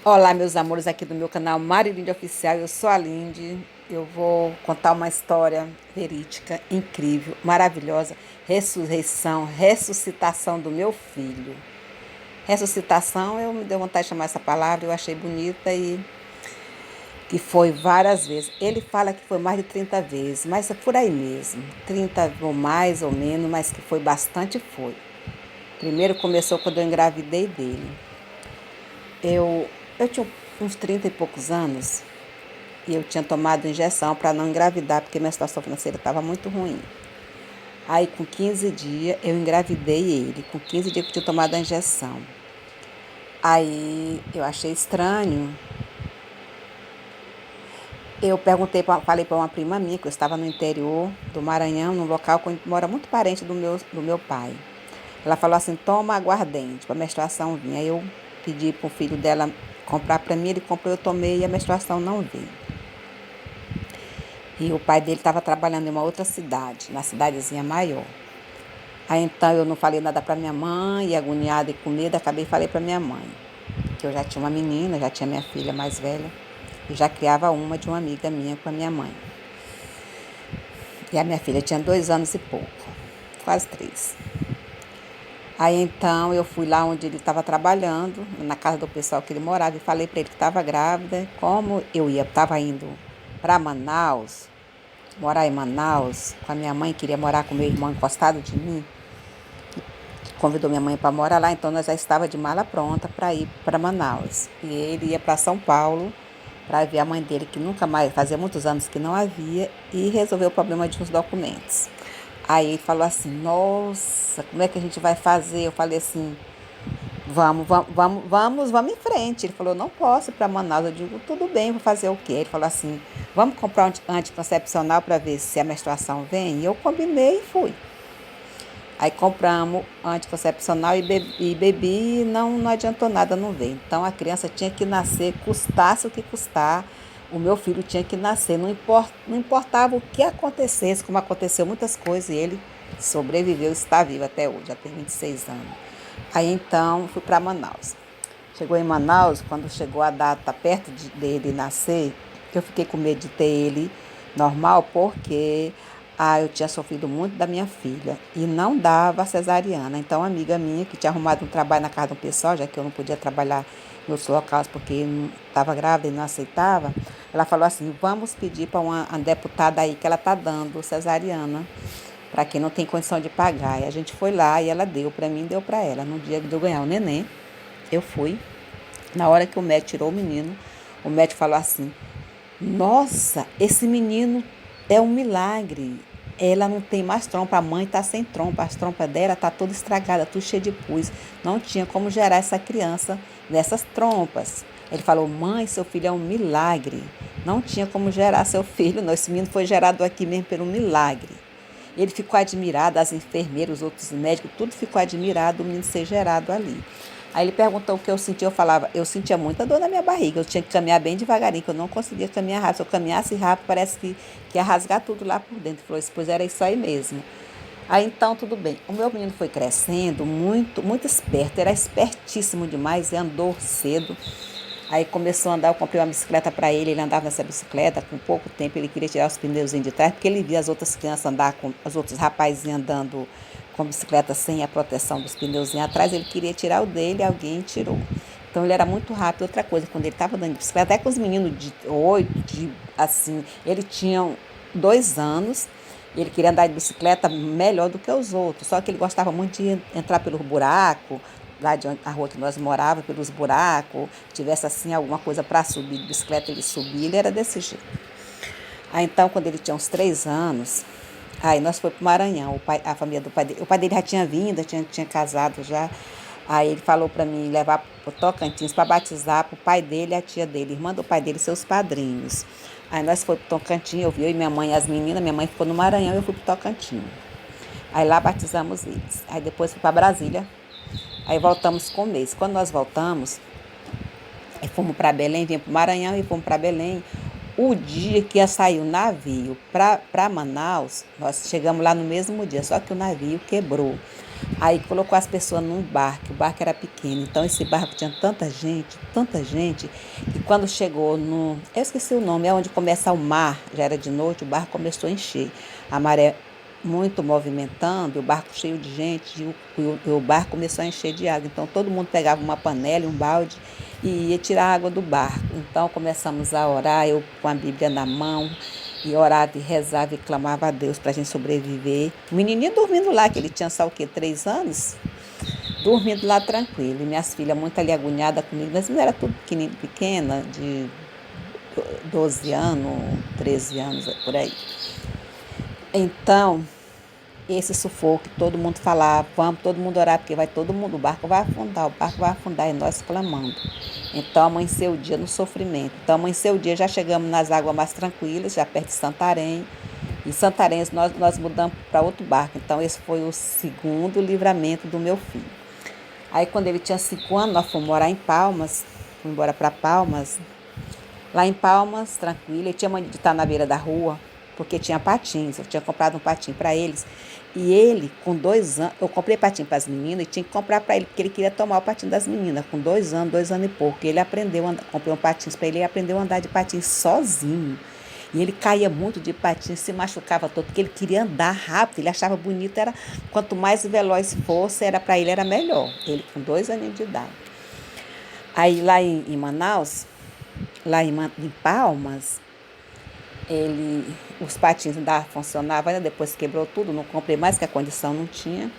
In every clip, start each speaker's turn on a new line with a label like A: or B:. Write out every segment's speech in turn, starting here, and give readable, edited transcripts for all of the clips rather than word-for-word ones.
A: Olá, meus amores, aqui do meu canal Marilinde Oficial. Eu sou a Linde. Eu vou contar uma história verídica, incrível, maravilhosa. Ressurreição, ressuscitação do meu filho. Ressuscitação, eu me deu vontade de chamar essa palavra, eu achei bonita e que foi várias vezes. Ele fala que foi mais de 30 vezes, mas é por aí mesmo. 30 ou mais ou menos, mas que foi bastante, foi. Primeiro começou quando eu engravidei dele. Eu tinha uns 30 e poucos anos e eu tinha tomado injeção para não engravidar, porque minha situação financeira estava muito ruim. Aí, com 15 dias, eu engravidei ele. Com 15 dias que eu tinha tomado a injeção. Aí, eu achei estranho. Eu falei para uma prima minha, que eu estava no interior do Maranhão, num local onde mora muito parente do meu pai. Ela falou assim, toma aguardente para a menstruação vir. Aí eu pedi para o filho dela comprar para mim, ele comprou, eu tomei e a menstruação não veio. E o pai dele estava trabalhando em uma outra cidade, na cidadezinha maior. Aí então eu não falei nada para minha mãe, e agoniada e com medo, acabei e falei para minha mãe, que eu já tinha uma menina, já tinha minha filha mais velha, e já criava uma de uma amiga minha com a minha mãe. E a minha filha tinha 2 anos e pouco, quase 3. Aí então eu fui lá onde ele estava trabalhando, na casa do pessoal que ele morava, e falei para ele que estava grávida. Como eu estava indo para Manaus, morar em Manaus, com a minha mãe, queria morar com meu irmão encostado de mim, convidou minha mãe para morar lá, então nós já estava de mala pronta para ir para Manaus. E ele ia para São Paulo para ver a mãe dele, que nunca mais, fazia muitos anos que não havia, e resolver o problema de uns documentos. Aí ele falou assim, nossa, como é que a gente vai fazer? Eu falei assim, vamos em frente. Ele falou, não posso ir para Manaus. Eu digo, tudo bem, vou fazer o quê? Ele falou assim, vamos comprar um anticoncepcional para ver se a menstruação vem? E eu combinei e fui. Aí compramos anticoncepcional e bebi e não adiantou nada, não veio. Então a criança tinha que nascer, custasse o que custar, o meu filho tinha que nascer. Não importava o que acontecesse, como aconteceu muitas coisas, e ele sobreviveu, está vivo até hoje, já tem 26 anos. Aí então fui para Manaus. Chegou em Manaus, quando chegou a data perto dele nascer, eu fiquei com medo de ter ele normal, porque eu tinha sofrido muito da minha filha e não dava cesariana. Então, uma amiga minha que tinha arrumado um trabalho na casa do pessoal, já que eu não podia trabalhar em outros locais porque estava grávida e não aceitava, ela falou assim, vamos pedir para uma deputada aí que ela está dando cesariana para quem não tem condição de pagar. E a gente foi lá e ela deu para mim, deu para ela. No dia de eu ganhar o neném, eu fui. Na hora que o médico tirou o menino, o médico falou assim, nossa, esse menino é um milagre. Ela não tem mais trompa, a mãe está sem trompa, as trompas dela tá toda estragada, tudo cheio de pus. Não tinha como gerar essa criança nessas trompas. Ele falou, mãe, seu filho é um milagre. Não tinha como gerar seu filho, não. Esse menino foi gerado aqui mesmo por um milagre. Ele ficou admirado, as enfermeiras, os outros médicos, tudo ficou admirado, o menino ser gerado ali. Aí ele perguntou o que eu sentia, eu falava, eu sentia muita dor na minha barriga, eu tinha que caminhar bem devagarinho, que eu não conseguia caminhar rápido. Se eu caminhasse rápido, parece que ia rasgar tudo lá por dentro. Ele falou, pois era isso aí mesmo. Aí então, tudo bem. O meu menino foi crescendo, muito, muito esperto, era espertíssimo demais e andou cedo. Aí começou a andar, eu comprei uma bicicleta para ele, ele andava nessa bicicleta, com pouco tempo ele queria tirar os pneuzinhos de trás, porque ele via as outras crianças andar, com os outros rapazinhos andando com bicicleta sem a proteção dos pneuzinhos atrás, ele queria tirar o dele, alguém tirou. Então ele era muito rápido. Outra coisa, quando ele estava andando de bicicleta, até com os meninos de 8, assim, ele tinha 2 anos, ele queria andar de bicicleta melhor do que os outros, só que ele gostava muito de entrar pelo buraco, lá de onde, a rua que nós morávamos, pelos buracos, tivesse assim alguma coisa para subir de bicicleta, ele subia, ele era desse jeito. Aí então, quando ele tinha uns 3 anos, aí nós fomos para o Maranhão, a família do pai dele. O pai dele já tinha vindo, tinha casado já. Aí ele falou para mim levar para o Tocantins para batizar para o pai dele e a tia dele, irmã do pai dele, seus padrinhos. Aí nós fomos para o Tocantins, eu e minha mãe e as meninas, minha mãe ficou no Maranhão e eu fui para o Tocantins. Aí lá batizamos eles. Aí depois fui para Brasília. Aí voltamos com o mês. Quando nós voltamos, fomos para Belém, viemos para o Maranhão e fomos para Belém. O dia que ia sair o navio para Manaus, nós chegamos lá no mesmo dia, só que o navio quebrou. Aí colocou as pessoas num barco, o barco era pequeno, então esse barco tinha tanta gente, que quando chegou no, eu esqueci o nome, é onde começa o mar, já era de noite, o barco começou a encher, a maré muito movimentando, o barco cheio de gente, e o barco começou a encher de água, então todo mundo pegava uma panela, um balde, e ia tirar a água do barco. Então começamos a orar, eu com a Bíblia na mão, e orava e rezava e clamava a Deus para a gente sobreviver. O menininho dormindo lá, que ele tinha só o quê? 3 anos? Dormindo lá tranquilo. E minhas filhas muito ali agoniadas comigo. Mas era tudo pequena, de 12 anos, 13 anos, por aí. Então, esse sufoco, todo mundo falava, vamos todo mundo orar, porque vai todo mundo, o barco vai afundar, e nós clamando. Então amanheceu o dia no sofrimento. Então amanheceu o dia, já chegamos nas águas mais tranquilas, já perto de Santarém. Em Santarém nós mudamos para outro barco. Então esse foi o segundo livramento do meu filho. Aí quando ele tinha 5 anos, nós fomos morar em Palmas, fomos embora para Palmas. Lá em Palmas, tranquilo, ele tinha mania de estar na beira da rua, porque tinha patins, eu tinha comprado um patim para eles. E ele, com 2 anos, eu comprei patim para as meninas e tinha que comprar para ele, porque ele queria tomar o patim das meninas, com 2 anos e pouco. Ele aprendeu, comprei um patins para ele, ele aprendeu a andar de patins sozinho. E ele caía muito de patins, se machucava todo, porque ele queria andar rápido, ele achava bonito, era, quanto mais veloz fosse, era para ele, era melhor. Ele com 2 anos de idade. Aí lá em Manaus, lá em Palmas, os patins ainda funcionavam, ainda depois quebrou tudo, não comprei mais, que a condição não tinha.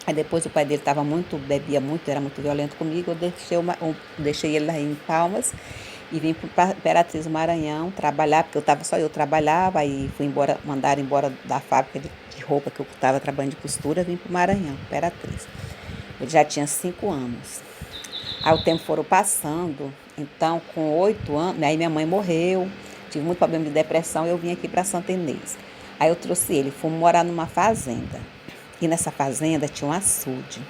A: Aí depois o pai dele bebia muito, era muito violento comigo, eu deixei ele lá em Palmas e vim para Imperatriz do Maranhão trabalhar, porque só eu trabalhava, aí fui embora, mandaram embora da fábrica de roupa que eu estava trabalhando de costura, vim para o Maranhão, Imperatriz. Ele já tinha 5 anos. Aí o tempo foram passando, então com 8 anos, aí minha mãe morreu, tive muito problema de depressão, eu vim aqui para Santa Inês. Aí eu trouxe ele, fomos morar numa fazenda. E nessa fazenda tinha um açude.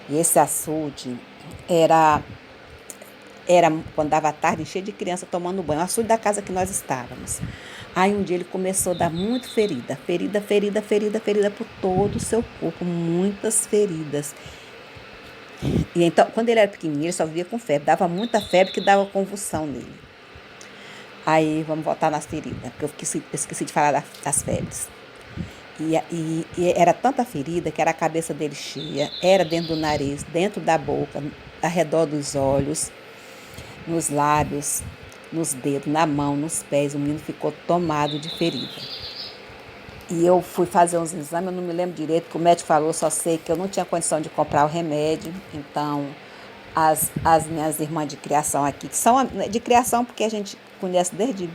A: E esse açude era quando dava tarde, cheio de criança tomando banho. O açude da casa que nós estávamos. Aí um dia ele começou a dar muito ferida por todo o seu corpo, muitas feridas. E então, quando ele era pequenininho, ele só vivia com febre. Dava muita febre que dava convulsão nele. Aí, vamos voltar nas feridas, porque eu esqueci de falar das febres. E era tanta ferida que era a cabeça dele cheia, era dentro do nariz, dentro da boca, ao redor dos olhos, nos lábios, nos dedos, na mão, nos pés. O menino ficou tomado de ferida. E eu fui fazer uns exames, eu não me lembro direito, que o médico falou, só sei que eu não tinha condição de comprar o remédio. Então, as minhas irmãs de criação aqui, que são de criação porque a gente conhece desde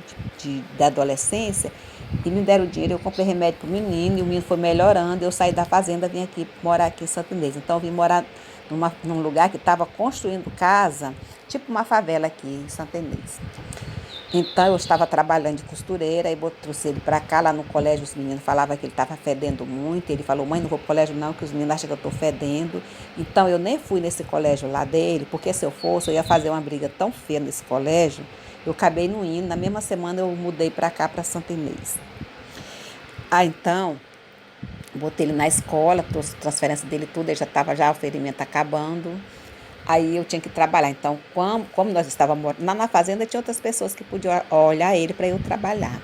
A: da adolescência, e me deram o dinheiro, eu comprei remédio para o menino, e o menino foi melhorando, eu saí da fazenda, vim aqui morar aqui em Santa Inês. Então, eu vim morar num lugar que estava construindo casa, tipo uma favela aqui em Santa Inês. Então, eu estava trabalhando de costureira, aí trouxe ele para cá, lá no colégio, os meninos falavam que ele estava fedendo muito. Ele falou, mãe, não vou para o colégio não, que os meninos acham que eu estou fedendo. Então, eu nem fui nesse colégio lá dele, porque se eu fosse, eu ia fazer uma briga tão feia nesse colégio. Eu acabei não indo, na mesma semana eu mudei para cá, para Santa Inês. Então, botei ele na escola, trouxe a transferência dele tudo, ele já estava o ferimento acabando. Aí eu tinha que trabalhar. Então, como nós estávamos morando na fazenda, tinha outras pessoas que podiam olhar ele para eu trabalhar.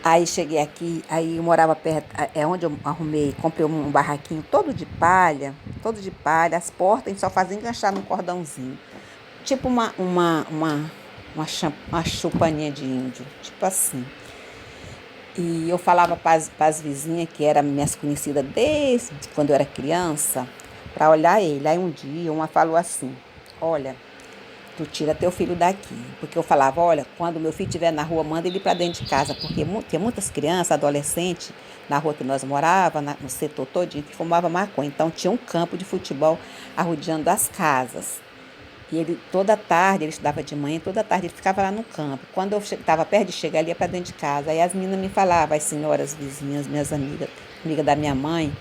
A: Aí cheguei aqui, aí eu morava perto, onde eu arrumei, comprei um barraquinho todo de palha, as portas a gente só fazia enganchar num cordãozinho. Tipo uma chupaninha de índio, tipo assim. E eu falava para as vizinhas, que eram minhas conhecidas desde quando eu era criança, para olhar ele. Aí um dia uma falou assim, olha, tu tira teu filho daqui. Porque eu falava, olha, quando meu filho estiver na rua, manda ele para dentro de casa. Porque tinha muitas crianças, adolescentes, na rua que nós morávamos, no setor todinho, que fumavam maconha. Então tinha um campo de futebol arrodeando as casas. E ele, toda tarde, ele estudava de manhã, toda tarde ele ficava lá no campo. Quando eu estava perto de chegar, ele ia para dentro de casa. Aí as meninas me falavam, as senhoras vizinhas, minhas amigas da minha mãe,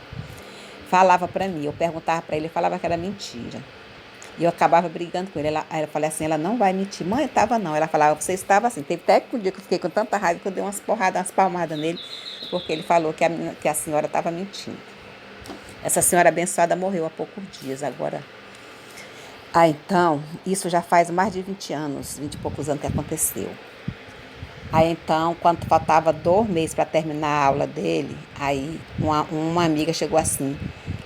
A: falava para mim, eu perguntava para ele falava que era mentira. E eu acabava brigando com ele. Aí eu falei assim, ela não vai mentir. Mãe, eu estava não. Ela falava, você estava assim. Teve até um dia que eu fiquei com tanta raiva que eu dei umas porradas, umas palmadas nele, porque ele falou que a senhora estava mentindo. Essa senhora abençoada morreu há poucos dias agora. Então, isso já faz mais de 20 anos, 20 e poucos anos que aconteceu. Aí então, quando faltava 2 meses para terminar a aula dele, aí uma amiga chegou assim: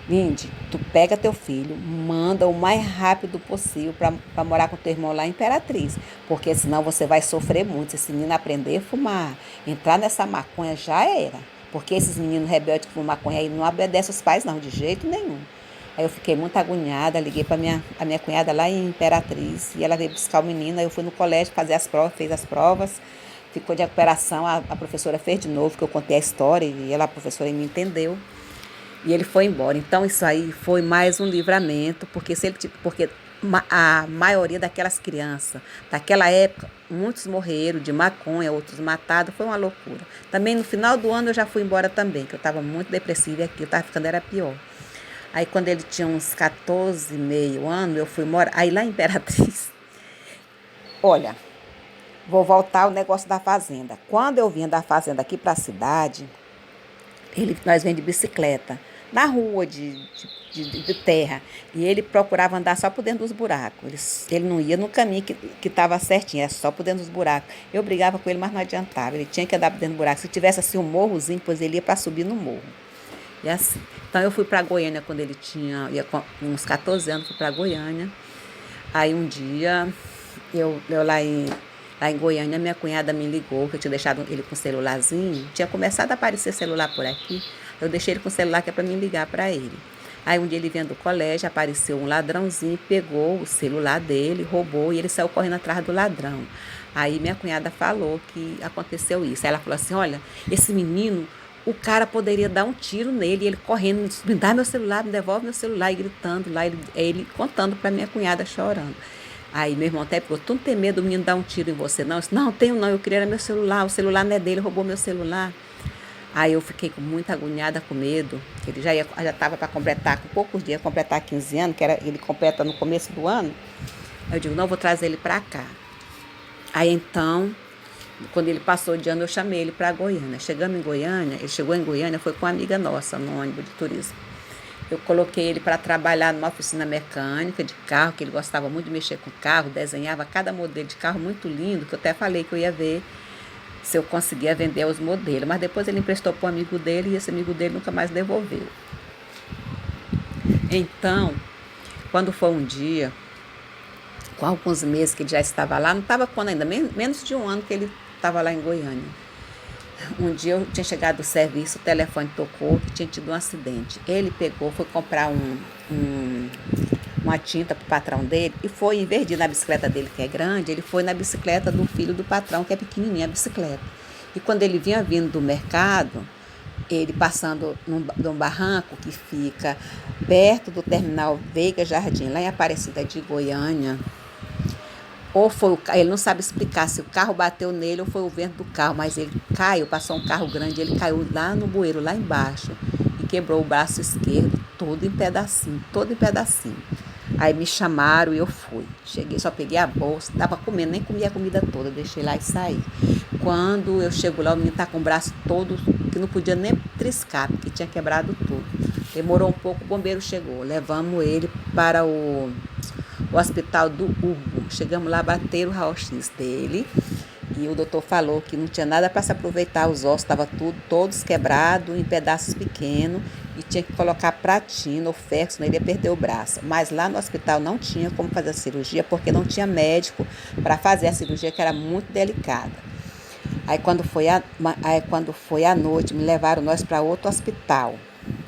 A: Lindy, tu pega teu filho, manda o mais rápido possível para morar com teu irmão lá em Imperatriz, porque senão você vai sofrer muito. Se esse menino aprender a fumar, entrar nessa maconha já era. Porque esses meninos rebeldes que fumam maconha aí não obedecem os pais não, de jeito nenhum. Aí eu fiquei muito agoniada, liguei para a minha cunhada lá em Imperatriz e ela veio buscar o menino. Aí eu fui no colégio fazer as provas, fez as provas, ficou de recuperação. A professora fez de novo, que eu contei a história e ela, a professora, me entendeu. E ele foi embora. Então isso aí foi mais um livramento, porque a maioria daquelas crianças, daquela época, muitos morreram de maconha, outros matados, foi uma loucura. Também no final do ano eu já fui embora também, que eu estava muito depressiva e aqui eu estava ficando era pior. Aí quando ele tinha uns 14 e meio anos, eu fui morar. Aí lá em Imperatriz, olha, vou voltar ao negócio da fazenda. Quando eu vinha da fazenda aqui para a cidade, nós vem de bicicleta, na rua de terra. E ele procurava andar só por dentro dos buracos. Ele não ia no caminho que estava certinho, era só por dentro dos buracos. Eu brigava com ele, mas não adiantava. Ele tinha que andar por dentro do buraco. Se tivesse assim um morrozinho, pois ele ia para subir no morro. E assim. Então eu fui para Goiânia quando ele ia com uns 14 anos, fui para Goiânia. Aí um dia, eu lá em Goiânia, minha cunhada me ligou, que eu tinha deixado ele com o celularzinho. Tinha começado a aparecer celular por aqui. Eu deixei ele com o celular que é para mim ligar para ele. Aí um dia ele vinha do colégio, apareceu um ladrãozinho, pegou o celular dele, roubou e ele saiu correndo atrás do ladrão. Aí minha cunhada falou que aconteceu isso. Aí ela falou assim, olha, esse menino, o cara poderia dar um tiro nele, e ele correndo, me dá meu celular, me devolve meu celular, e gritando lá, ele contando para minha cunhada, chorando. Aí meu irmão até falou, tu não tem medo do menino dar um tiro em você não? Eu disse, não, tenho não, eu queria era meu celular, o celular não é dele, roubou meu celular. Aí eu fiquei com muita agoniada, com medo, que ele já estava para completar, com poucos dias, completar 15 anos, ele completa no começo do ano. Aí eu digo, não, vou trazer ele para cá. Aí então, quando ele passou de ano, eu chamei ele para Goiânia. Chegamos em Goiânia, ele chegou em Goiânia, foi com uma amiga nossa, no ônibus de turismo. Eu coloquei ele para trabalhar numa oficina mecânica de carro, que ele gostava muito de mexer com carro, desenhava cada modelo de carro muito lindo, que eu até falei que eu ia ver se eu conseguia vender os modelos. Mas depois ele emprestou para um amigo dele e esse amigo dele nunca mais devolveu. Então, quando foi um dia, com alguns meses que ele já estava lá, não estava quando ainda, menos de um ano que ele estava lá em Goiânia. Um dia eu tinha chegado do serviço, o telefone tocou, que tinha tido um acidente. Ele pegou, foi comprar uma tinta para o patrão dele e foi, em vez de ir na bicicleta dele, que é grande, ele foi na bicicleta do filho do patrão, que é pequenininha a bicicleta. E quando ele vinha vindo do mercado, ele passando num barranco que fica perto do terminal Veiga Jardim, lá em Aparecida de Goiânia, ou foi ele não sabe explicar se o carro bateu nele ou foi o vento do carro, mas ele caiu, passou um carro grande, ele caiu lá no bueiro, lá embaixo, e quebrou o braço esquerdo, todo em pedacinho, todo em pedacinho. Aí me chamaram e eu fui. Cheguei, só peguei a bolsa, estava comendo, nem comi a comida toda, deixei lá e saí. Quando eu chego lá, o menino está com o braço todo, que não podia nem triscar, porque tinha quebrado tudo. Demorou um pouco, o bombeiro chegou, levamos ele para o hospital do Urbo. Chegamos lá, bateram o raio-x dele e o doutor falou que não tinha nada para se aproveitar, os ossos estavam todos quebrados, em pedaços pequenos, e tinha que colocar pratina ou ferro, senão ele ia perder o braço. Mas lá no hospital não tinha como fazer a cirurgia, porque não tinha médico para fazer a cirurgia, que era muito delicada. Aí quando foi à noite, me levaram nós para outro hospital.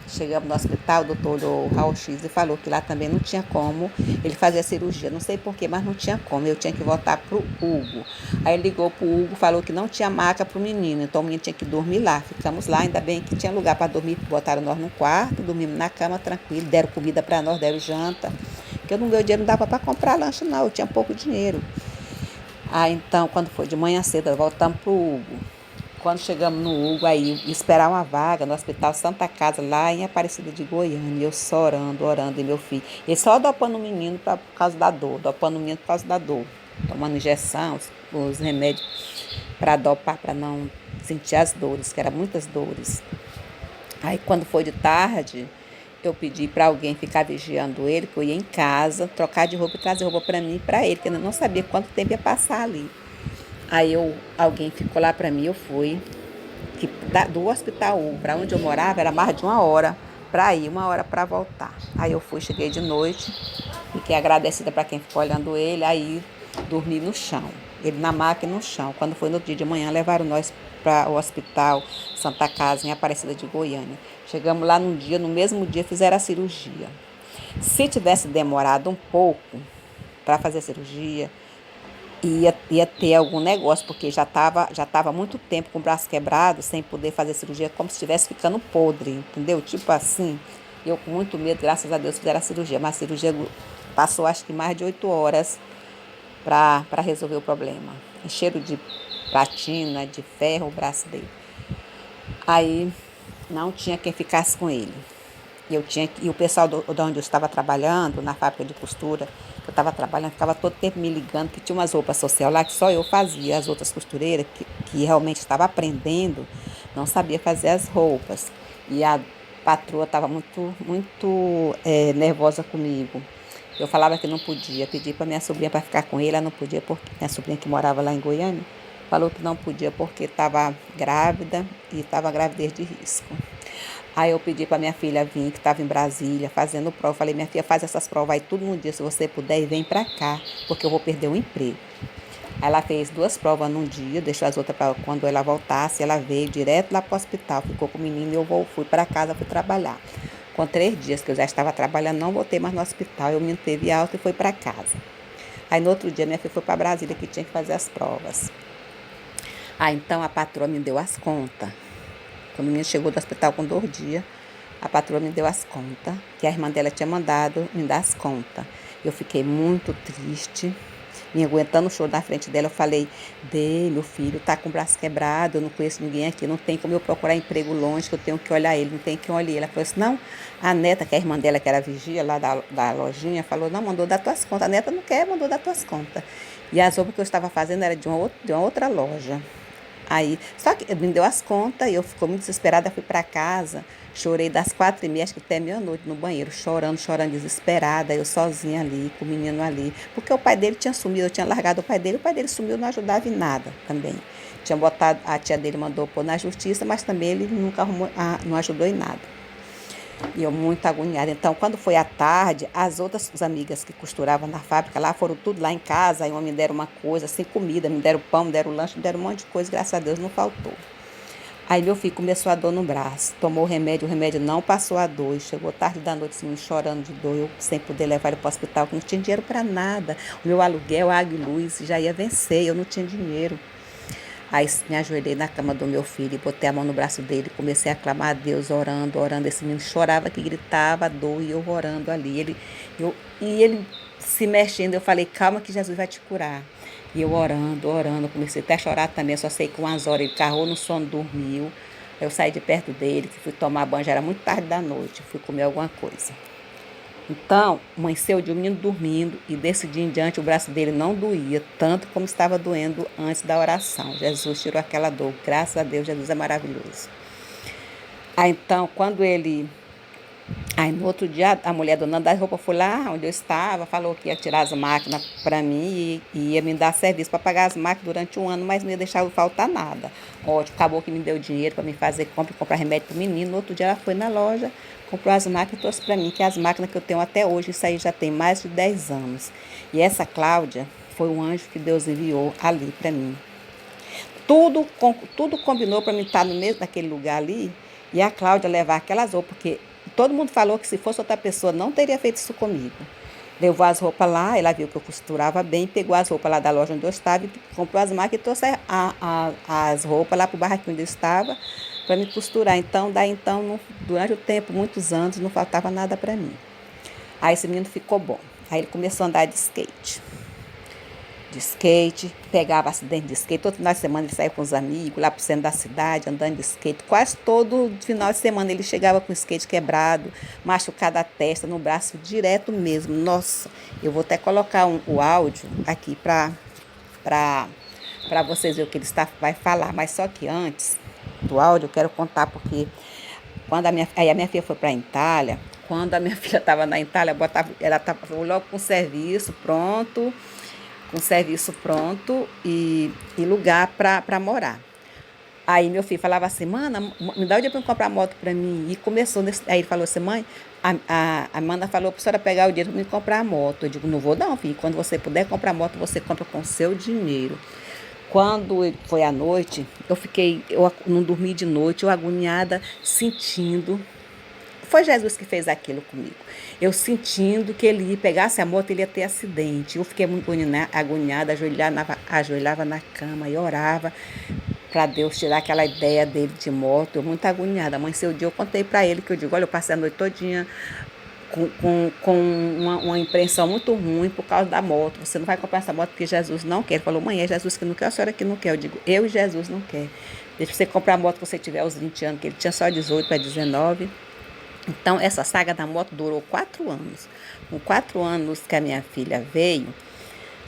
A: Chegamos no hospital, o doutor olhou o raio-x e falou que lá também não tinha como ele fazer a cirurgia. Não sei porquê, mas não tinha como. Eu tinha que voltar para o Hugo. Aí ele ligou para o Hugo, falou que não tinha maca para o menino. Então o menino tinha que dormir lá. Ficamos lá, ainda bem que tinha lugar para dormir. Botaram nós no quarto, dormimos na cama tranquilo. Deram comida para nós, deram janta. Porque meu dinheiro não dava para comprar lanche não, eu tinha pouco dinheiro. Aí então, quando foi de manhã cedo, voltamos para o Hugo. Quando chegamos no Hugo, aí esperar uma vaga no Hospital Santa Casa, lá em Aparecida de Goiânia, eu só orando, e meu filho. Ele só dopando o menino por causa da dor, tomando injeção, os remédios para dopar, para não sentir as dores, que eram muitas dores. Aí quando foi de tarde, eu pedi para alguém ficar vigiando ele, que eu ia em casa, trocar de roupa e trazer roupa para mim e para ele, que eu não sabia quanto tempo ia passar ali. Aí alguém ficou lá para mim, eu fui. Que do hospital para onde eu morava era mais de 1 hora para ir, 1 hora para voltar. Aí eu fui, cheguei de noite, fiquei agradecida para quem ficou olhando ele, aí dormi no chão, ele na maca e no chão. Quando foi no dia de manhã, levaram nós para o hospital Santa Casa, em Aparecida de Goiânia. Chegamos lá no mesmo dia fizeram a cirurgia. Se tivesse demorado um pouco para fazer a cirurgia, ia ter algum negócio, porque já tava muito tempo com o braço quebrado, sem poder fazer cirurgia, como se estivesse ficando podre, entendeu? Tipo assim, eu com muito medo, graças a Deus, fizeram a cirurgia, mas a cirurgia passou acho que mais de 8 horas para resolver o problema. Cheiro de platina, de ferro, o braço dele. Aí não tinha quem ficasse com ele. E o pessoal de onde eu estava trabalhando, na fábrica de costura, que eu estava trabalhando, ficava todo tempo me ligando, que tinha umas roupas social lá que só eu fazia. As outras costureiras, que realmente estava aprendendo, não sabia fazer as roupas. E a patroa estava muito nervosa comigo. Eu falava que não podia, pedi para minha sobrinha para ficar com ele, ela não podia, porque minha sobrinha que morava lá em Goiânia, falou que não podia porque estava grávida e estava gravidez de risco. Aí eu pedi para minha filha vir, que estava em Brasília, fazendo prova. Falei, minha filha, faz essas provas aí tudo num dia, se você puder, e vem para cá, porque eu vou perder o emprego. Aí ela fez 2 provas num dia, deixou as outras para quando ela voltasse, ela veio direto lá para o hospital, ficou com o menino e eu fui para casa, fui trabalhar. Com 3 dias que eu já estava trabalhando, não voltei mais no hospital, eu me teve alta e fui para casa. Aí no outro dia minha filha foi para Brasília, que tinha que fazer as provas. Aí então a patroa me deu as contas. Quando o menino chegou do hospital com 2 dias, a patroa me deu as contas, que a irmã dela tinha mandado me dar as contas. Eu fiquei muito triste, me aguentando o choro na frente dela. Eu falei, meu filho tá com o braço quebrado, eu não conheço ninguém aqui, não tem como eu procurar emprego longe, que eu tenho que olhar ele, não tem que olhar ele. Ela falou assim, não, a neta, que é a irmã dela, que era vigia lá da lojinha, falou, não, mandou dar tuas contas. A neta não quer, mandou dar tuas contas. E as roupas que eu estava fazendo era de uma outra loja. Aí, só que me deu as contas e eu fiquei muito desesperada, fui para casa, chorei das 4h30, acho que até meia-noite no banheiro, chorando, desesperada, eu sozinha ali, com o menino ali, porque o pai dele tinha sumido, eu tinha largado o pai dele sumiu, não ajudava em nada também. Tinha botado, a tia dele mandou pôr na justiça, mas também ele nunca arrumou, não ajudou em nada. E eu muito agoniada. Então, quando foi à tarde, as outras amigas que costuravam na fábrica lá foram tudo lá em casa. Aí uma me deram uma coisa, sem comida, me deram pão, me deram lanche, me deram um monte de coisa. Graças a Deus não faltou. Aí meu filho começou a dor no braço. Tomou o remédio não passou a dor. Chegou tarde da noite, assim, chorando de dor. Eu sem poder levar ele para o hospital, que não tinha dinheiro para nada. O meu aluguel, água e luz, já ia vencer. Eu não tinha dinheiro. Aí me ajoelhei na cama do meu filho e botei a mão no braço dele, comecei a clamar a Deus, orando. Esse menino chorava, que gritava a dor e eu orando ali. Ele se mexendo, eu falei, calma que Jesus vai te curar. E eu orando, comecei até a chorar também, só sei que umas horas ele carrou no sono, dormiu. Eu saí de perto dele, fui tomar banho, já era muito tarde da noite, fui comer alguma coisa. Então, amanheceu de um menino dormindo e desse dia em diante o braço dele não doía, tanto como estava doendo antes da oração. Jesus tirou aquela dor, graças a Deus, Jesus é maravilhoso. Aí então, Aí no outro dia, a mulher dona das roupas foi lá onde eu estava, falou que ia tirar as máquinas para mim e ia me dar serviço para pagar as máquinas durante 1 ano, mas não ia deixar faltar nada. Ótimo, acabou que me deu dinheiro para me fazer comprar remédio para o menino. No outro dia ela foi na loja, comprou as máquinas e trouxe para mim, que é as máquinas que eu tenho até hoje, isso aí já tem mais de 10 anos. E essa Cláudia foi um anjo que Deus enviou ali para mim. Tudo combinou para mim estar naquele lugar ali e a Cláudia levar aquelas roupas, porque todo mundo falou que se fosse outra pessoa não teria feito isso comigo. Levou as roupas lá, ela viu que eu costurava bem, pegou as roupas lá da loja onde eu estava, comprou as máquinas e trouxe as roupas lá para o barraquinho onde eu estava para me costurar. Então, durante o tempo, muitos anos, não faltava nada para mim. Aí esse menino ficou bom. Aí ele começou a andar de skate. Pegava acidente de skate. Todo final de semana ele saía com os amigos lá pro centro da cidade, andando de skate. Quase todo final de semana ele chegava com o skate quebrado, machucado a testa, no braço direto mesmo. Nossa, eu vou até colocar o áudio aqui para vocês verem o que ele vai falar. Mas só que antes do áudio eu quero contar, porque quando a minha filha foi para a Itália, quando a minha filha estava na Itália, ela estava logo com serviço pronto e lugar para morar. Aí meu filho falava assim, mana, me dá o dinheiro para comprar moto para mim. E começou, aí ele falou assim, mãe, a Amanda falou para a senhora pegar o dinheiro para me comprar a moto. Eu digo, não vou não, filho, quando você puder comprar moto, você compra com o seu dinheiro. Quando foi à noite, eu não dormi de noite, eu agoniada, sentindo. Foi Jesus que fez aquilo comigo. Eu sentindo que ele ia pegasse a moto, ele ia ter acidente. Eu fiquei muito agoniada, ajoelhava na cama e orava para Deus tirar aquela ideia dele de moto. Eu muito agoniada. Amanheceu o dia, eu contei para ele que eu digo, olha, eu passei a noite todinha com uma impressão muito ruim por causa da moto. Você não vai comprar essa moto porque Jesus não quer. Ele falou, mãe, é Jesus que não quer, a senhora que não quer. Eu digo, eu e Jesus não quer. Deixa você comprar a moto que você tiver aos 20 anos, que ele tinha só 18 para 19. Então, essa saga da moto durou 4 anos. Com 4 anos que a minha filha veio,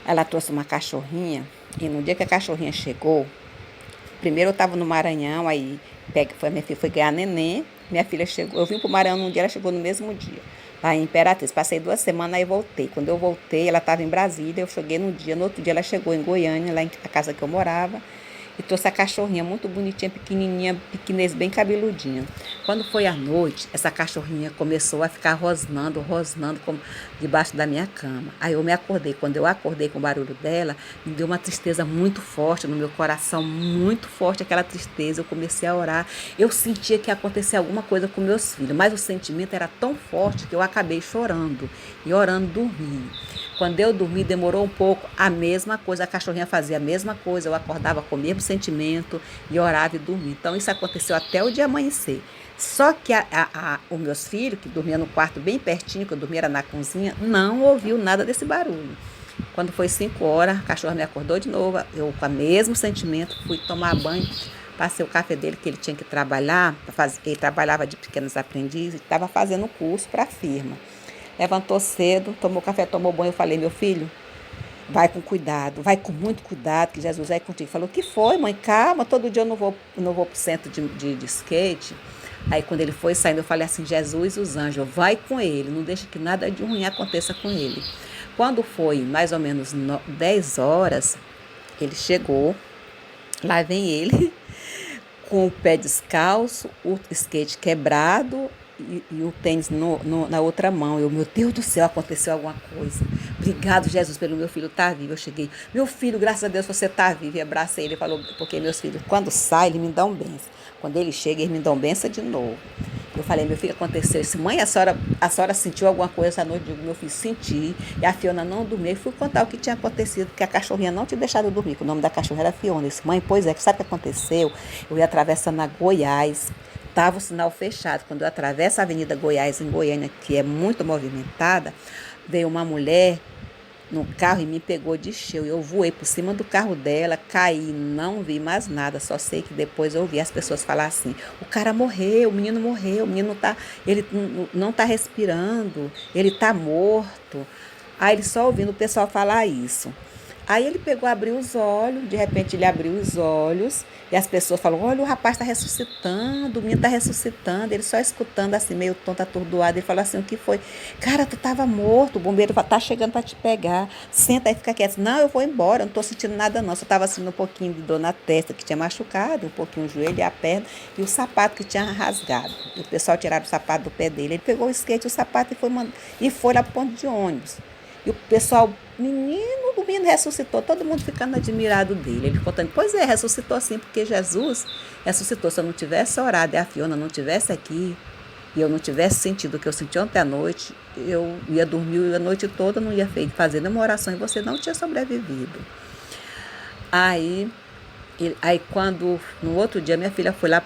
A: ela trouxe uma cachorrinha. E no dia que a cachorrinha chegou, primeiro eu estava no Maranhão, aí minha filha foi ganhar neném. Minha filha chegou, eu vim para o Maranhão num dia, ela chegou no mesmo dia. Lá em Imperatriz, passei 2 semanas, aí voltei. Quando eu voltei, ela estava em Brasília, eu cheguei no dia. No outro dia ela chegou em Goiânia, lá na casa que eu morava. E trouxe a cachorrinha muito bonitinha, pequenininha, pequinês, bem cabeludinha. Quando foi à noite, essa cachorrinha começou a ficar rosnando debaixo da minha cama. Aí eu me acordei. Quando eu acordei com o barulho dela, me deu uma tristeza muito forte no meu coração, muito forte aquela tristeza. Eu comecei a orar. Eu sentia que ia acontecer alguma coisa com meus filhos, mas o sentimento era tão forte que eu acabei chorando e orando, dormindo. Quando eu dormi, demorou um pouco, a mesma coisa, a cachorrinha fazia a mesma coisa, eu acordava com o mesmo sentimento e orava e dormia. Então, isso aconteceu até o dia amanhecer. Só que os meus filhos, que dormiam no quarto bem pertinho, que eu dormia era na cozinha, não ouviu nada desse barulho. Quando foi 5 horas, a cachorra me acordou de novo, eu com o mesmo sentimento, fui tomar banho, passei o café dele, que ele tinha que trabalhar, ele trabalhava de pequenos aprendizes, estava fazendo curso para a firma. Levantou cedo, tomou café, tomou banho. Eu falei, meu filho, vai com cuidado, vai com muito cuidado, que Jesus vai contigo. Falou, o que foi, mãe? Calma, todo dia eu não vou pro centro de skate. Aí quando ele foi saindo, eu falei assim, Jesus e os anjos, vai com ele, não deixa que nada de ruim aconteça com ele. Quando foi mais ou menos 10 horas, ele chegou, lá vem ele, com o pé descalço, o skate quebrado, e o tênis na outra mão. Eu, meu Deus do céu, aconteceu alguma coisa. Obrigado, Jesus, pelo meu filho estar vivo. Eu cheguei, meu filho, graças a Deus você está vivo. E abracei ele e falou, porque meus filhos, quando saem, eles me dão bênção. Quando ele chega, eles me dão bênção de novo. Eu falei, meu filho, aconteceu isso. Mãe, a senhora sentiu alguma coisa essa noite? Eu digo, meu filho, senti. E a Fiona não dormiu. E fui contar o que tinha acontecido, que a cachorrinha não tinha deixado eu dormir, que o nome da cachorra era Fiona. Eu disse, mãe, pois é, sabe o que aconteceu? Eu ia atravessando a Goiás. Estava o sinal fechado. Quando eu atravesso a Avenida Goiás, em Goiânia, que é muito movimentada, veio uma mulher no carro e me pegou de cheio. Eu voei por cima do carro dela, caí, não vi mais nada. Só sei que depois eu ouvi as pessoas falar assim, o cara morreu, o menino morreu, o menino ele não está respirando, ele está morto. Aí ele só ouvindo o pessoal falar isso. Aí ele pegou, abriu os olhos, de repente ele abriu os olhos e as pessoas falaram, olha, o rapaz está ressuscitando, o menino está ressuscitando. Ele só escutando assim, meio tonto, atordoado. Ele falou assim, o que foi? Cara, tu estava morto, o bombeiro está chegando para te pegar. Senta aí, fica quieto. Não, eu vou embora, eu não estou sentindo nada não. Só estava sentindo um pouquinho de dor na testa, que tinha machucado, um pouquinho o joelho e a perna, e o sapato que tinha rasgado. E o pessoal tiraram o sapato do pé dele. Ele pegou o skate, o sapato e foi lá para o ponto de ônibus. E o pessoal, o menino ressuscitou, todo mundo ficando admirado dele. Ele contando, pois é, ressuscitou sim, porque Jesus ressuscitou. Se eu não tivesse orado e a Fiona não tivesse aqui, e eu não tivesse sentido o que eu senti ontem à noite, eu ia dormir a noite toda, não ia fazer nenhuma oração e você não tinha sobrevivido. Aí quando, no outro dia, minha filha foi lá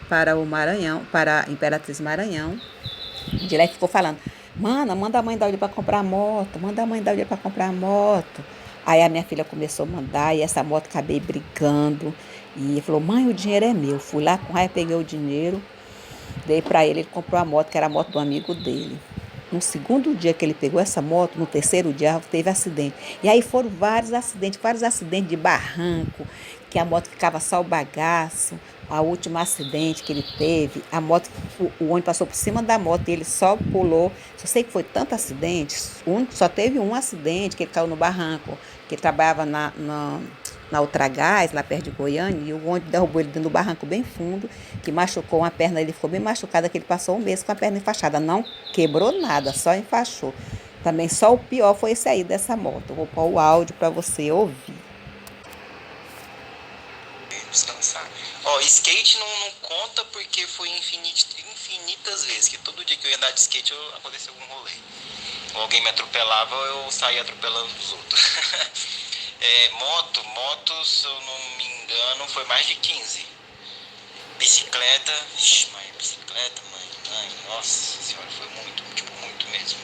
A: para o Maranhão, para a Imperatriz Maranhão, de lá ficou falando, mana, manda a mãe dar o dinheiro para comprar a moto, manda a mãe dar o dinheiro para comprar a moto. Aí a minha filha começou a mandar e essa moto acabei brigando. E falou, mãe, o dinheiro é meu. Fui lá com raiva, peguei o dinheiro, dei para ele, ele comprou a moto, que era a moto do amigo dele. No segundo dia que ele pegou essa moto, no terceiro dia teve acidente. E aí foram vários acidentes de barranco, que a moto ficava só o bagaço. A última acidente que ele teve, a moto, o ônibus passou por cima da moto e ele só pulou. Só sei que foi tanto acidente, só teve um acidente que ele caiu no barranco, que ele trabalhava na Ultragás, lá perto de Goiânia, e o ônibus derrubou ele dentro do barranco bem fundo, que machucou uma perna, ele ficou bem machucado, que ele passou um mês com a perna enfaixada. Não quebrou nada, só enfaixou. Também só o pior foi esse aí dessa moto. Eu vou pôr o áudio para você ouvir.
B: Descansar. Ó, skate não conta porque foi infinitas vezes, que todo dia que eu ia andar de skate aconteceu algum rolê. Ou alguém me atropelava ou eu saía atropelando os outros. Moto, se eu não me engano, foi mais de 15. Bicicleta, mãe, nossa senhora, foi muito, tipo, muito mesmo.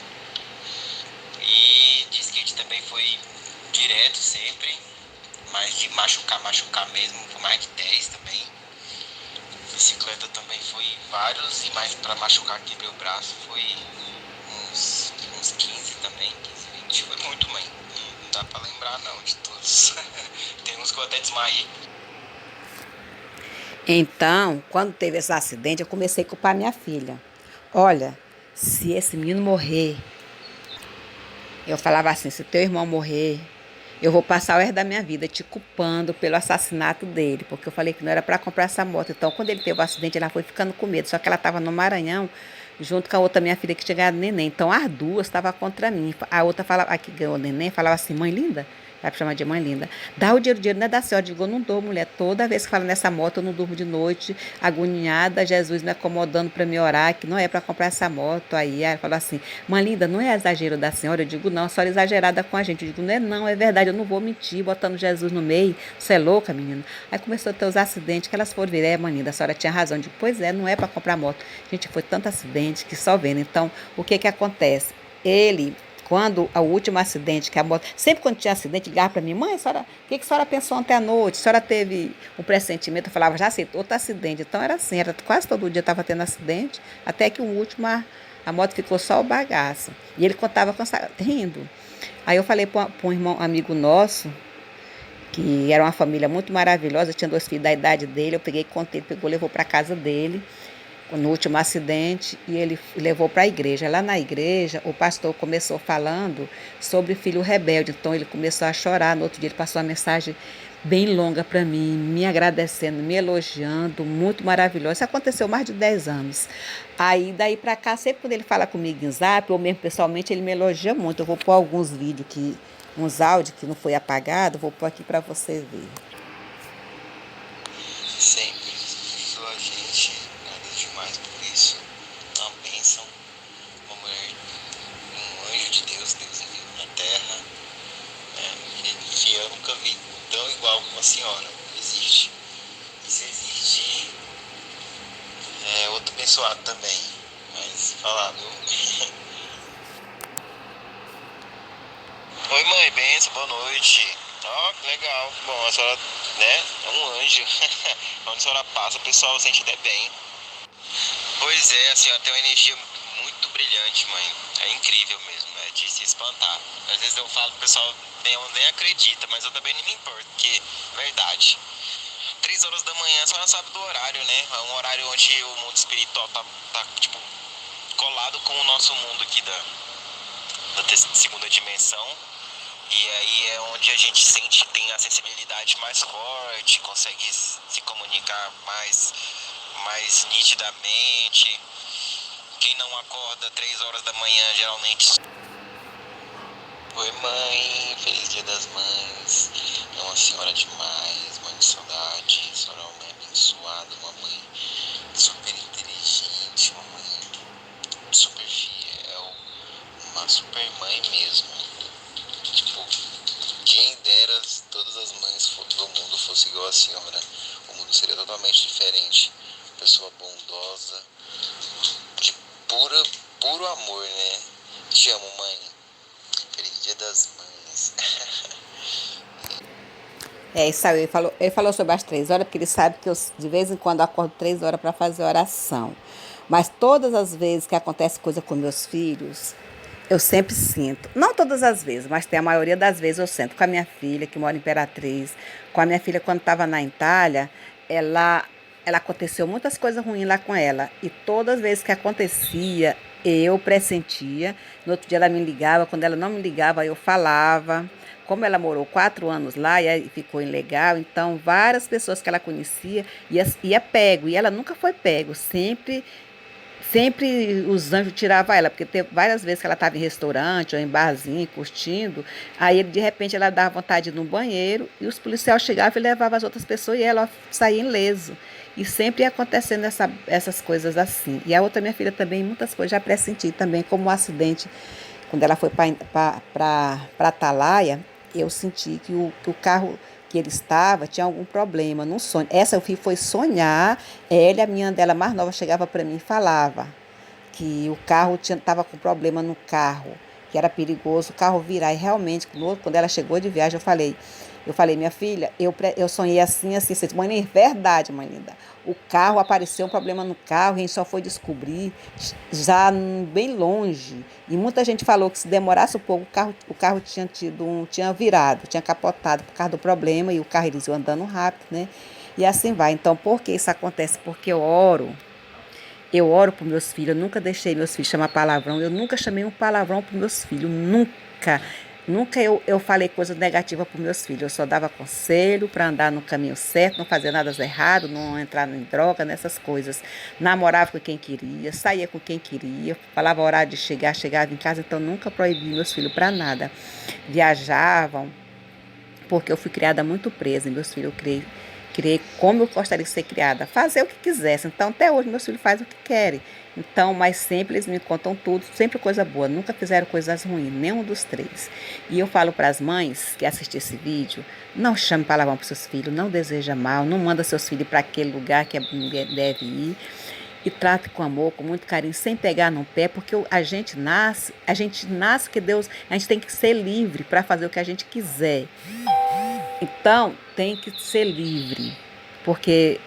B: E de skate também foi direto sempre, mas de machucar mesmo, foi mais de 10 também. Bicicleta também foi vários, e mais pra machucar, quebrei o braço, foi uns 15 também, 15, 20, foi muito, mãe. Não dá pra lembrar não de todos. Tem uns que eu até desmaiei.
A: Então, quando teve esse acidente, eu comecei a culpar minha filha. Olha, se esse menino morrer, eu falava assim, se teu irmão morrer, eu vou passar o resto da minha vida te culpando pelo assassinato dele, porque eu falei que não era para comprar essa moto. Então, quando ele teve o acidente, ela foi ficando com medo. Só que ela estava no Maranhão, junto com a outra minha filha que tinha ganhado neném. Então, as duas estavam contra mim. A outra, falava, a que ganhou o neném, falava assim, mãe linda, vai chamar de mãe linda, dá o dinheiro não é da senhora. Eu digo, eu não dou, mulher. Toda vez que fala nessa moto, eu não durmo de noite, agoniada, Jesus me acomodando para me orar, que não é para comprar essa moto. Aí ela falou assim, mãe linda, não é exagero da senhora? Eu digo, não, a senhora é exagerada com a gente. Eu digo, não, é verdade, eu não vou mentir, botando Jesus no meio. Você é louca, menina? Aí começou a ter os acidentes, que elas foram ver, mãe linda, a senhora tinha razão. Eu digo, pois é, não é para comprar moto. Gente, foi tanto acidente que só vendo. Então, o que acontece? Quando o último acidente, que a moto, sempre quando tinha acidente, ligava para mim, mãe, o que a senhora pensou ontem à noite? A senhora teve um pressentimento? Eu falava, já sei, outro acidente. Então era assim, quase todo dia estava tendo acidente, até que o último, a moto ficou só o bagaço. E ele contava rindo. Aí eu falei para um irmão, amigo nosso, que era uma família muito maravilhosa, tinha 2 filhos da idade dele, eu peguei, contei, ele pegou, levou para casa dele, no último acidente, e ele levou para a igreja. Lá na igreja, o pastor começou falando sobre o filho rebelde. Então, ele começou a chorar. No outro dia, ele passou uma mensagem bem longa para mim, me agradecendo, me elogiando, muito maravilhoso. Isso aconteceu há mais de 10 anos. Aí, daí para cá, sempre quando ele fala comigo em zap, ou mesmo pessoalmente, ele me elogia muito. Eu vou pôr alguns vídeos, uns áudios que não foi apagado, vou pôr aqui para você ver.
B: Sempre ajudou a gente, agradeço demais por isso. Uma bênção, uma mulher, um anjo de Deus, Deus enviou na terra. Que eu nunca vi tão igual como a senhora, não existe. E se existir, é outro abençoado também, mas falar, viu? Oi mãe, benção, boa noite. Ó, que legal. Bom, a senhora, né, é um anjo. Onde a senhora passa, o pessoal sente até bem. Pois é, a senhora tem uma energia muito brilhante, mãe. É incrível mesmo, é de se espantar. Às vezes eu falo pro pessoal, nem acredita, mas eu também não me importo, porque é verdade. 3 horas da manhã, a senhora sabe do horário, né? É um horário onde o mundo espiritual tá tipo, colado com o nosso mundo aqui da segunda dimensão. E aí é onde a gente tem a sensibilidade mais forte, consegue se comunicar mais nitidamente. Quem não acorda 3 horas da manhã, geralmente... Oi mãe, feliz dia das mães. É uma senhora demais, mãe de saudade. A senhora é uma mãe abençoada, uma mãe super inteligente, uma mãe super fiel, uma super mãe mesmo. Tipo, quem dera se todas as mães do mundo fossem igual a senhora, o mundo seria totalmente diferente. Pessoa bondosa, de puro amor, né? Te amo, mãe. Feliz dia das mães.
A: Isso aí, ele falou sobre as 3 horas, porque ele sabe que eu, de vez em quando, acordo 3 horas para fazer oração. Mas todas as vezes que acontece coisa com meus filhos, Eu sempre sinto, não todas as vezes, mas tem a maioria das vezes eu sinto com a minha filha, que mora em Imperatriz, com a minha filha quando estava na Itália, ela, ela aconteceu muitas coisas ruins lá com ela, e todas as vezes que acontecia, eu pressentia, no outro dia ela me ligava, quando ela não me ligava, eu falava, como ela morou 4 anos lá e aí ficou ilegal, então várias pessoas que ela conhecia ia pego, e ela nunca foi pego, sempre os anjos tiravam ela, porque teve várias vezes que ela estava em restaurante ou em barzinho, curtindo, aí de repente ela dava vontade de ir no banheiro e os policiais chegavam e levavam as outras pessoas e ela saía ileso. E sempre ia acontecendo essas coisas assim. E a outra minha filha também, muitas coisas já pressenti também, como um acidente, quando ela foi para Atalaia, eu senti que o carro que ele estava tinha algum problema, num sonho. Essa eu fui foi sonhar, ela, a minha dela mais nova, chegava para mim e falava que o carro estava com problema no carro, que era perigoso o carro virar. E realmente, quando ela chegou de viagem, eu falei, minha filha, eu sonhei assim, assim, assim. Mãe, é verdade, mãe linda. O carro apareceu um problema no carro, a gente só foi descobrir já bem longe. E muita gente falou que se demorasse um pouco, o carro tinha virado, tinha capotado por causa do problema, e o carro eles iam andando rápido, né? E assim vai. Então, por que isso acontece? Porque eu oro para meus filhos, eu nunca deixei meus filhos chamar palavrão, eu nunca chamei um palavrão para meus filhos, nunca. Nunca eu falei coisa negativa para meus filhos, eu só dava conselho para andar no caminho certo, não fazer nada errado, não entrar em droga, nessas coisas. Namorava com quem queria, saía com quem queria, falava a hora de chegar, chegava em casa, então nunca proibi meus filhos para nada. Viajavam, porque eu fui criada muito presa, e meus filhos criei como eu gostaria de ser criada, fazer o que quisesse. Então, até hoje, meus filhos fazem o que querem. Então, mas sempre eles me contam tudo, sempre coisa boa, nunca fizeram coisas ruins, nenhum dos três. E eu falo para as mães que assistem esse vídeo, não chame palavrão para seus filhos, não deseja mal, não manda seus filhos para aquele lugar que a mulher deve ir. E trate com amor, com muito carinho, sem pegar no pé, porque a gente nasce que Deus, a gente tem que ser livre para fazer o que a gente quiser. Então, tem que ser livre, porque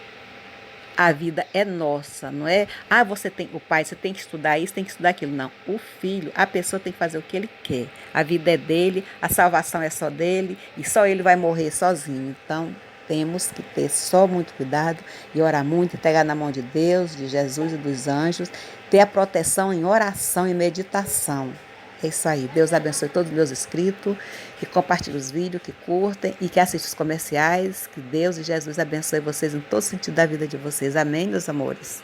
A: a vida é nossa, não é? Ah, o pai, você tem que estudar isso, tem que estudar aquilo. Não, o filho, a pessoa tem que fazer o que ele quer. A vida é dele, a salvação é só dele e só ele vai morrer sozinho. Então, temos que ter só muito cuidado e orar muito, entregar na mão de Deus, de Jesus e dos anjos, ter a proteção em oração e meditação. É isso aí. Deus abençoe todos os meus inscritos, que compartilhem os vídeos, que curtem e que assistam os comerciais. Que Deus e Jesus abençoe vocês em todo sentido da vida de vocês. Amém, meus amores?